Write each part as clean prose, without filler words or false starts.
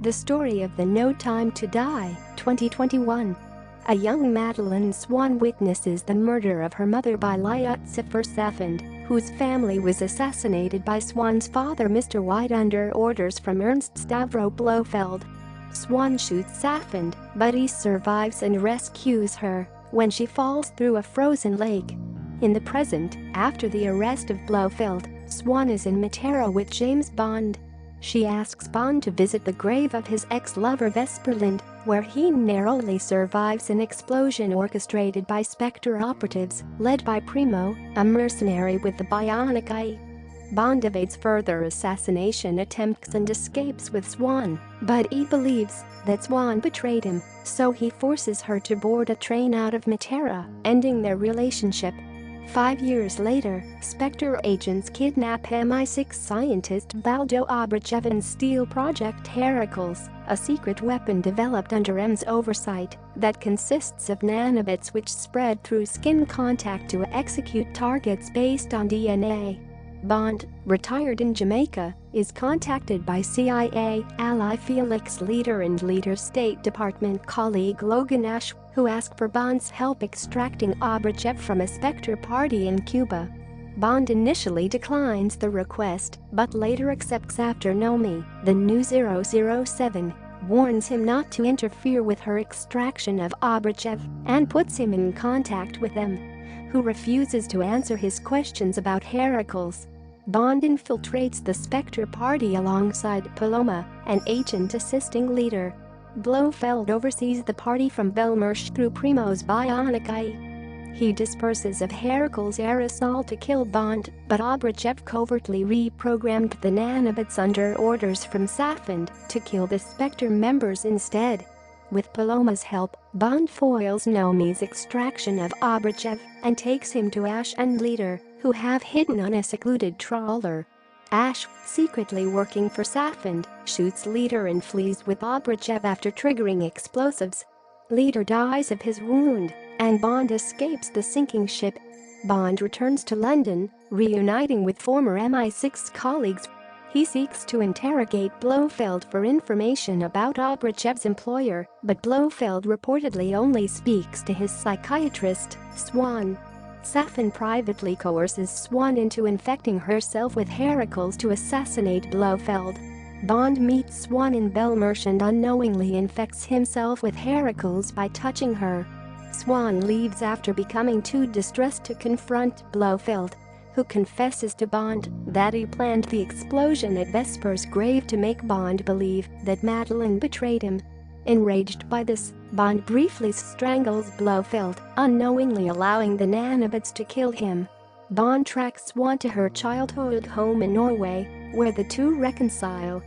The story of the No Time to Die, 2021. A young Madeleine Swann witnesses the murder of her mother by Lucifer Safand, whose family was assassinated by Swann's father Mr. White under orders from Ernst Stavro Blofeld. Swann shoots Safand, but he survives and rescues her when she falls through a frozen lake. In the present, after the arrest of Blofeld, Swann is in Matera with James Bond. She asks Bond to visit the grave of his ex-lover Vesperland, where he narrowly survives an explosion orchestrated by Spectre operatives, led by Primo, a mercenary with the bionic eye. Bond evades further assassination attempts and escapes with Swann, but he believes that Swann betrayed him, so he forces her to board a train out of Matera, ending their relationship. 5 years later, Spectre agents kidnap MI6 scientist Baldo Obruchev and steal Project Heracles, a secret weapon developed under M's oversight that consists of nanobits which spread through skin contact to execute targets based on DNA. Bond, retired in Jamaica, is contacted by CIA ally Felix Leiter and Leiter's State Department colleague Logan Ash, who ask for Bond's help extracting Obruchev from a Spectre party in Cuba. Bond initially declines the request, but later accepts after Naomie, the new 007, warns him not to interfere with her extraction of Obruchev and puts him in contact with M, who refuses to answer his questions about Heracles. Bond infiltrates the Spectre party alongside Paloma, an agent assisting Leiter. Blofeld oversees the party from Belmarsh through Primo's bionic eye. He disperses of Heracles' aerosol to kill Bond, but Obruchev covertly reprogrammed the nanobits under orders from Safand to kill the Spectre members instead. With Paloma's help, Bond foils Naomie's extraction of Obruchev and takes him to Ash and Leiter, who have hidden on a secluded trawler. Ash, secretly working for Safand, shoots Leiter and flees with Obruchev after triggering explosives. Leiter dies of his wound, and Bond escapes the sinking ship. Bond returns to London, reuniting with former MI6 colleagues. He seeks to interrogate Blofeld for information about Obruchev's employer, but Blofeld reportedly only speaks to his psychiatrist, Swann. Safand privately coerces Swann into infecting herself with Heracles to assassinate Blofeld. Bond meets Swann in Belmarsh and unknowingly infects himself with Heracles by touching her. Swann leaves after becoming too distressed to confront Blofeld, who confesses to Bond that he planned the explosion at Vesper's grave to make Bond believe that Madeleine betrayed him. Enraged by this, Bond briefly strangles Blofeld, unknowingly allowing the nanobits to kill him. Bond tracks Swann to her childhood home in Norway, where the two reconcile.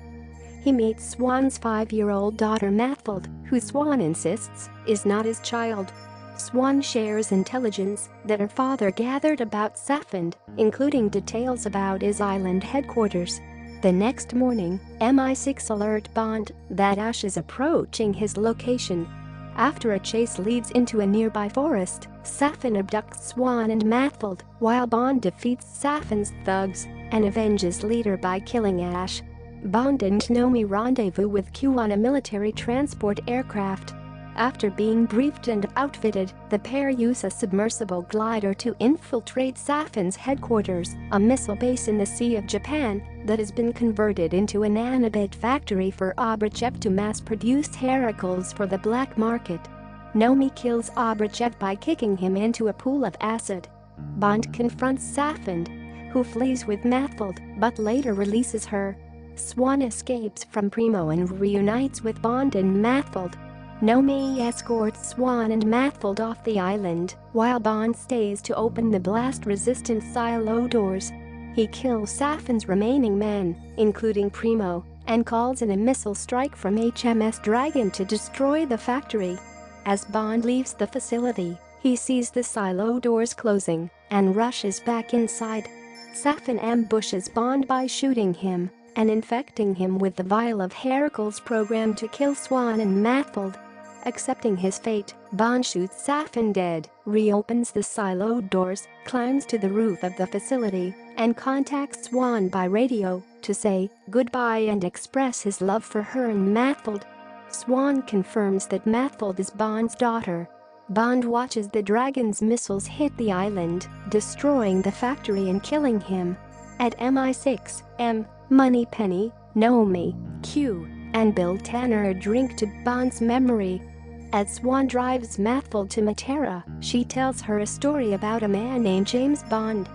He meets Swann's 5-year-old daughter Mathilde, who Swann insists is not his child. Swann shares intelligence that her father gathered about Safand, including details about his island headquarters. The next morning, MI6 alert Bond that Ash is approaching his location. After a chase leads into a nearby forest, Safand abducts Swann and Mathilde, while Bond defeats Safand's thugs and avenges Leiter by killing Ash. Bond and Naomie rendezvous with Q on a military transport aircraft. After being briefed and outfitted, the pair use a submersible glider to infiltrate Safand's headquarters, a missile base in the Sea of Japan that has been converted into a nanobit factory for Obruchev to mass-produce Heracles for the black market. Naomie kills Obruchev by kicking him into a pool of acid. Bond confronts Safand, who flees with Mathilde but later releases her. Swann escapes from Primo and reunites with Bond and Mathilde. Naomie escorts Swann and Mathilde off the island, while Bond stays to open the blast-resistant silo doors. He kills Safand's remaining men, including Primo, and calls in a missile strike from HMS Dragon to destroy the factory. As Bond leaves the facility, he sees the silo doors closing and rushes back inside. Safand ambushes Bond by shooting him and infecting him with the vial of Heracles programmed to kill Swann and Mathilde. Accepting his fate, Bond shoots Safand dead, reopens the silo doors, climbs to the roof of the facility, and contacts Swann by radio. to say goodbye and express his love for her and Mathilde. Swan confirms that Mathilde is Bond's daughter. Bond watches the Dragon's missiles hit the island, destroying the factory and killing him. At MI6, M, Moneypenny, Naomie, Q, and Bill Tanner a drink to Bond's memory. As Swan drives Mathilde to Matera, she tells her a story about a man named James Bond,